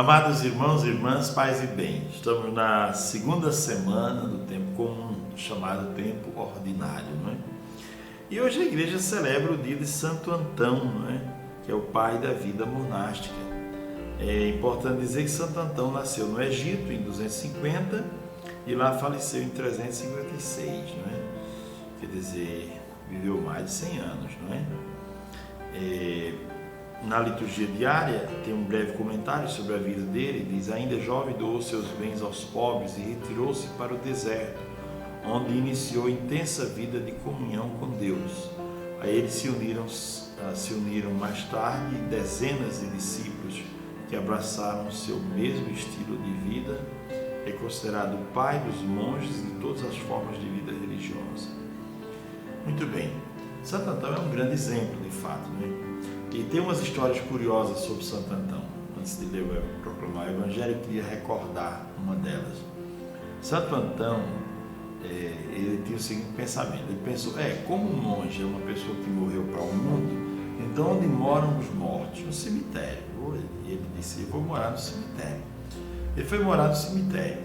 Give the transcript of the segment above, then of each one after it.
Amados irmãos e irmãs, paz e bem, estamos na segunda semana do tempo comum, chamado tempo ordinário, não é? E hoje a igreja celebra o dia de Santo Antão, não é? Que é o pai da vida monástica. É importante dizer que Santo Antão nasceu no Egito em 250 e lá faleceu em 356, não é? Quer dizer, viveu mais de 100 anos, não é? Na liturgia diária tem um breve comentário sobre a vida dele. Diz: ainda jovem doou seus bens aos pobres e retirou-se para o deserto, onde iniciou intensa vida de comunhão com Deus. A ele se uniram mais tarde dezenas de discípulos que abraçaram o seu mesmo estilo de vida. É considerado o pai dos monges e de todas as formas de vida religiosa. Muito bem, Santo Antão é um grande exemplo, de fato, né? E tem umas histórias curiosas sobre Santo Antão. Antes de proclamar o Evangelho, eu queria recordar uma delas. Santo Antão, ele tinha o seguinte pensamento. Ele pensou, como um monge é uma pessoa que morreu para o mundo, então onde moram os mortos? No cemitério. E ele disse, eu vou morar no cemitério. Ele foi morar no cemitério.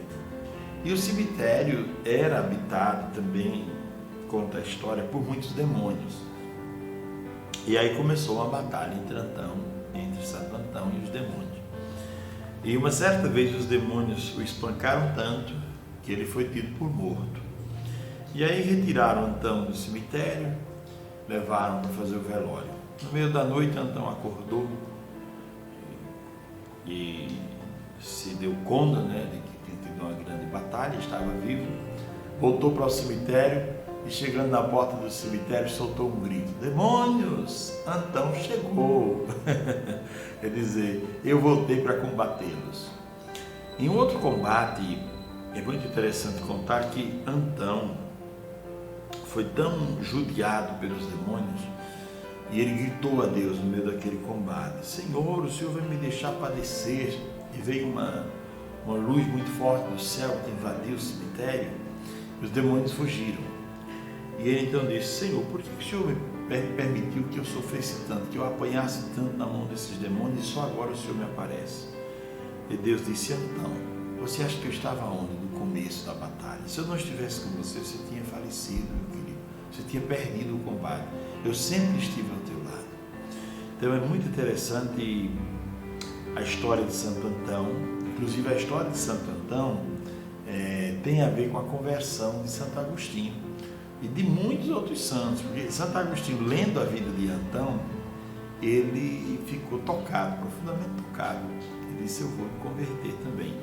E o cemitério era habitado também, conta a história, por muitos demônios. E aí começou uma batalha entre Santo Antão e os demônios. E uma certa vez os demônios o espancaram tanto que ele foi tido por morto. E aí retiraram Antão do cemitério, levaram para fazer o velório. No meio da noite, Antão acordou e se deu conta, de que tinha tido uma grande batalha, estava vivo, voltou para o cemitério. E chegando na porta do cemitério, soltou um grito: demônios, Antão chegou. Quer dizer, eu voltei para combatê-los. Em outro combate, é muito interessante contar que Antão foi tão judiado pelos demônios, e ele gritou a Deus no meio daquele combate: Senhor, o Senhor vai me deixar padecer. E veio uma luz muito forte do céu que invadiu o cemitério, e os demônios fugiram. E ele então disse: Senhor, por que o Senhor me permitiu que eu sofresse tanto, que eu apanhasse tanto na mão desses demônios, e só agora o Senhor me aparece? E Deus disse: Antão, você acha que eu estava onde no começo da batalha? Se eu não estivesse com você, você tinha falecido, meu querido. Você tinha perdido o combate. Eu sempre estive ao teu lado. Então é muito interessante a história de Santo Antão. Inclusive a história de Santo Antão tem a ver com a conversão de Santo Agostinho e de muitos outros santos, porque Santo Agostinho, lendo a vida de Antão, ele ficou tocado, profundamente tocado. Ele disse: eu vou me converter também.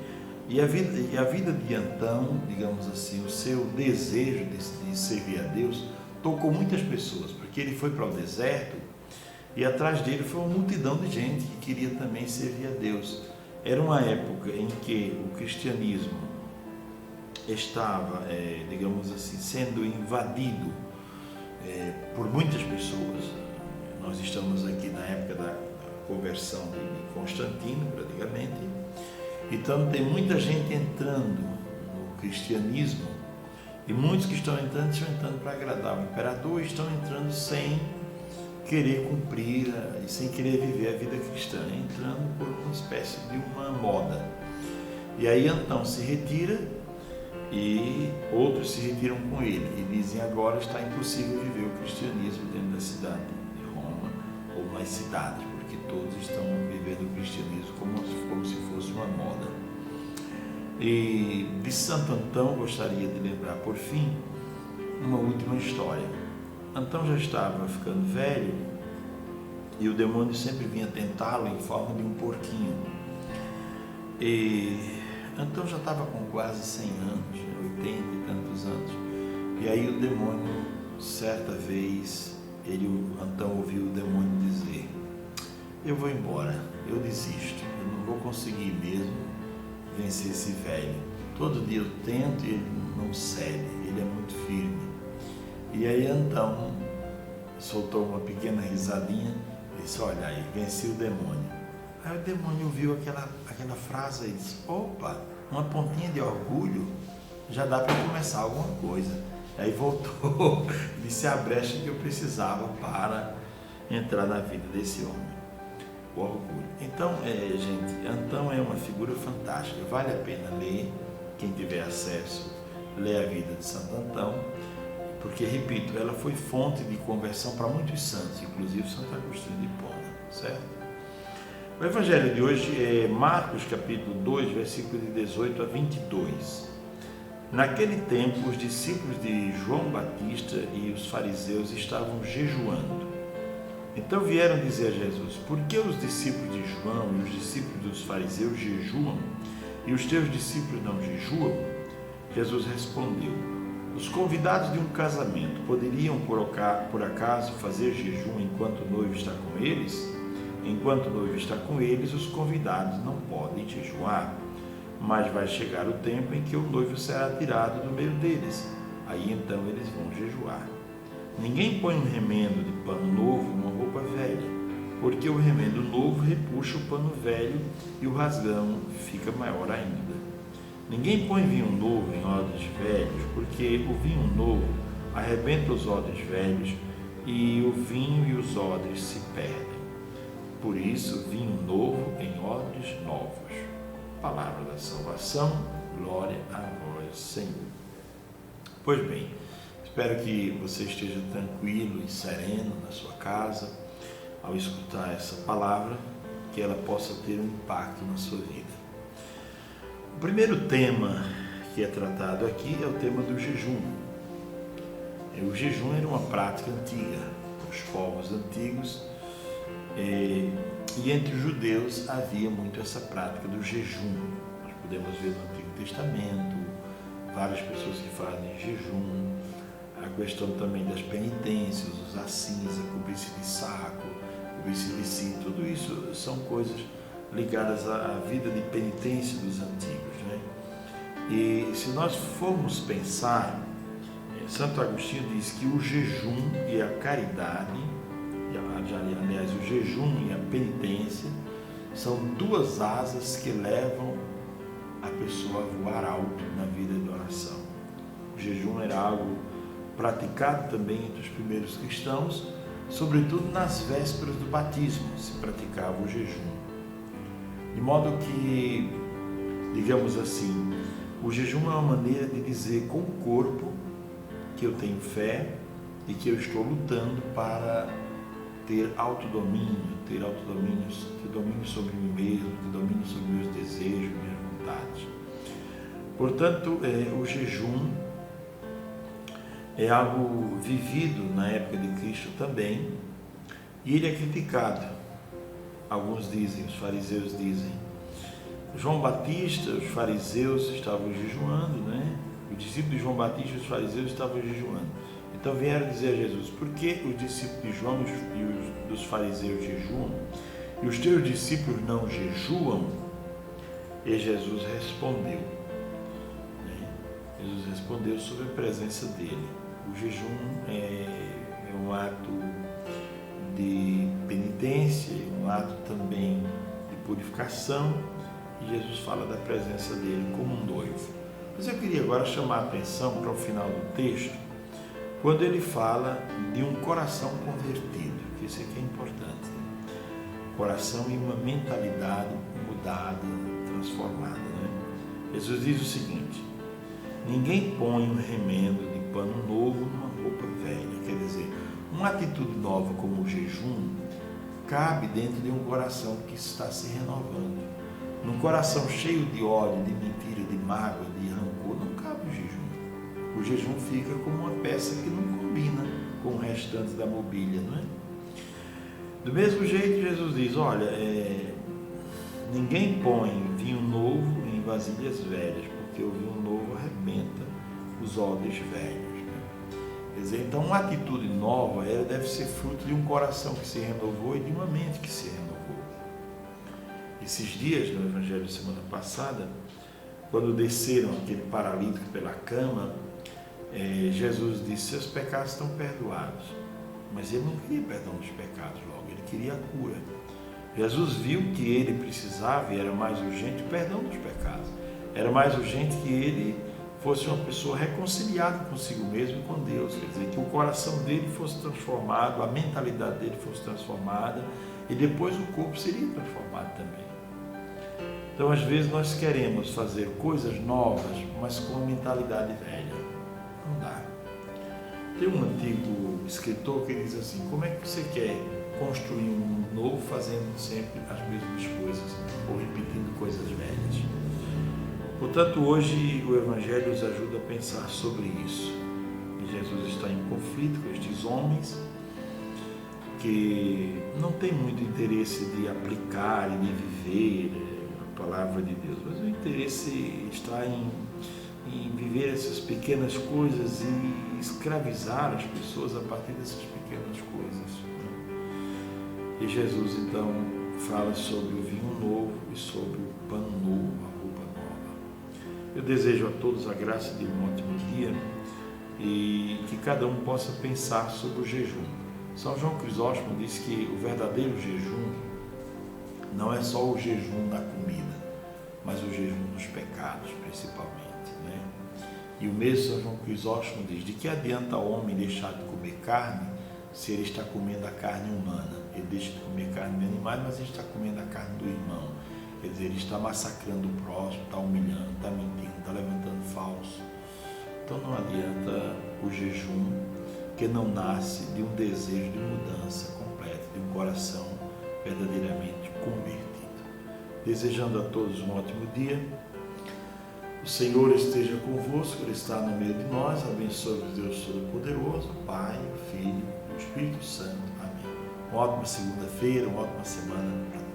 E a vida de Antão, digamos assim, o seu desejo de servir a Deus tocou muitas pessoas, porque ele foi para o deserto e atrás dele foi uma multidão de gente que queria também servir a Deus. Era uma época em que o cristianismo estava, digamos assim, sendo invadido por muitas pessoas. Nós estamos aqui na época da conversão de Constantino, praticamente. Então tem muita gente entrando no cristianismo, e muitos que estão entrando para agradar o imperador, e estão entrando sem querer cumprir e sem querer viver a vida cristã, entrando por uma espécie de uma moda. E aí Antão se retira e outros se retiram com ele e dizem: agora está impossível viver o cristianismo dentro da cidade de Roma ou nas cidades, porque todos estão vivendo o cristianismo como se fosse uma moda. E de Santo Antão gostaria de lembrar, por fim, uma última história. Antão já estava ficando velho e o demônio sempre vinha tentá-lo em forma de um porquinho. E Antão já estava com quase 100 anos, 80 e tantos anos. E aí o demônio, certa vez, Antão ouviu o demônio dizer: eu vou embora, eu desisto, eu não vou conseguir mesmo vencer esse velho. Todo dia eu tento e ele não cede, ele é muito firme. E aí Antão soltou uma pequena risadinha e disse: olha aí, venci o demônio. Aí o demônio ouviu aquela frase e disse: opa, uma pontinha de orgulho, já dá para começar alguma coisa. Aí voltou, disse a brecha que eu precisava para entrar na vida desse homem. o orgulho. Então, gente, Antão é uma figura fantástica, vale a pena ler, quem tiver acesso, lê a vida de Santo Antão, porque, repito, ela foi fonte de conversão para muitos santos, inclusive Santo Agostinho de Hipona, certo? O evangelho de hoje é Marcos capítulo 2, versículos de 18 a 22. Naquele tempo, os discípulos de João Batista e os fariseus estavam jejuando. Então vieram dizer a Jesus: por que os discípulos de João e os discípulos dos fariseus jejuam e os teus discípulos não jejuam? Jesus respondeu: os convidados de um casamento poderiam por acaso fazer jejum enquanto o noivo está com eles? Enquanto o noivo está com eles, os convidados não podem jejuar. Mas vai chegar o tempo em que o noivo será tirado do meio deles. Aí então eles vão jejuar. Ninguém põe um remendo de pano novo numa roupa velha, porque o remendo novo repuxa o pano velho e o rasgão fica maior ainda. Ninguém põe vinho novo em odres velhos, porque o vinho novo arrebenta os odres velhos e o vinho e os odres se perdem. Por isso, vinho novo em odres novos. Palavra da salvação, glória a vós, Senhor. Pois bem, espero que você esteja tranquilo e sereno na sua casa ao escutar essa palavra, que ela possa ter um impacto na sua vida. O primeiro tema que é tratado aqui é o tema do jejum. O jejum era uma prática antiga dos povos antigos, e entre os judeus havia muito essa prática do jejum. Nós podemos ver no Antigo Testamento várias pessoas que fazem jejum, a questão também das penitências, usar cinza, cobrir-se de saco, cobrir-se de si, tudo isso são coisas ligadas à vida de penitência dos antigos, né? E se nós formos pensar, Santo Agostinho diz que o jejum e a caridade, aliás, o jejum e a penitência são duas asas que levam a pessoa a voar alto na vida de oração. O jejum era algo praticado também entre os primeiros cristãos, sobretudo nas vésperas do batismo se praticava o jejum. De modo que, digamos assim, o jejum é uma maneira de dizer com o corpo que eu tenho fé e que eu estou lutando para ter autodomínio sobre mim mesmo, ter domínio sobre meus desejos, minhas vontades. Portanto, o jejum é algo vivido na época de Cristo também, e ele é criticado. Alguns dizem, os fariseus dizem, João Batista, os fariseus estavam jejuando, né? Os discípulos de João Batista e os fariseus estavam jejuando. Então vieram dizer a Jesus: por que os discípulos de João e os dos fariseus jejuam e os teus discípulos não jejuam? E Jesus respondeu. Jesus respondeu sobre a presença dele. O jejum é um ato de penitência, um ato também de purificação, e Jesus fala da presença dele como um noivo. Mas eu queria agora chamar a atenção para o final do texto, quando ele fala de um coração convertido, que isso aqui é importante. Coração e uma mentalidade mudada, transformada, né? Jesus diz o seguinte: ninguém põe um remendo de pano novo numa roupa velha. Quer dizer, uma atitude nova como o jejum cabe dentro de um coração que está se renovando. Num coração cheio de ódio, de mentira, de mágoa, de rancor, não cabe o jejum. O jejum fica como uma peça que não combina com o restante da mobília, não é? Do mesmo jeito, Jesus diz: olha, ninguém põe vinho novo em vasilhas velhas, porque o vinho novo arrebenta os odres velhos, né? Quer dizer, então uma atitude nova deve ser fruto de um coração que se renovou e de uma mente que se renovou. Esses dias, no Evangelho de semana passada, quando desceram aquele paralítico pela cama, Jesus disse: seus pecados estão perdoados. Mas ele não queria perdão dos pecados logo, ele queria a cura. Jesus viu que ele precisava, e era mais urgente, o perdão dos pecados. Era mais urgente que ele fosse uma pessoa reconciliada consigo mesmo e com Deus. Quer dizer, que o coração dele fosse transformado, a mentalidade dele fosse transformada, e depois o corpo seria transformado também. Então, às vezes, nós queremos fazer coisas novas, mas com a mentalidade velha. Não dá. Tem um antigo escritor que diz assim: como é que você quer construir um mundo novo fazendo sempre as mesmas coisas ou repetindo coisas velhas? Portanto, hoje o Evangelho nos ajuda a pensar sobre isso. Jesus está em conflito com estes homens que não têm muito interesse de aplicar e de viver a palavra de Deus, mas o interesse está em viver essas pequenas coisas e escravizar as pessoas a partir dessas pequenas coisas. E Jesus então fala sobre o vinho novo e sobre o pano novo, a roupa nova. Eu desejo a todos a graça de um ótimo dia e que cada um possa pensar sobre o jejum. São João Crisóstomo diz que o verdadeiro jejum não é só o jejum da comida, mas o jejum dos pecados, principalmente, né? E o mesmo São João Crisóstomo diz: de que adianta o homem deixar de comer carne se ele está comendo a carne humana? Ele deixa de comer carne de animais, mas ele está comendo a carne do irmão. Quer dizer, ele está massacrando o próximo, está humilhando, está mentindo, está levantando falso. Então não adianta o jejum que não nasce de um desejo de mudança completa, de um coração verdadeiramente convertido. Desejando a todos um ótimo dia. O Senhor esteja convosco, Ele está no meio de nós. Abençoe-vos Deus Todo-Poderoso, Pai, o Filho e o Espírito Santo. Amém. Uma ótima segunda-feira, uma ótima semana para todos.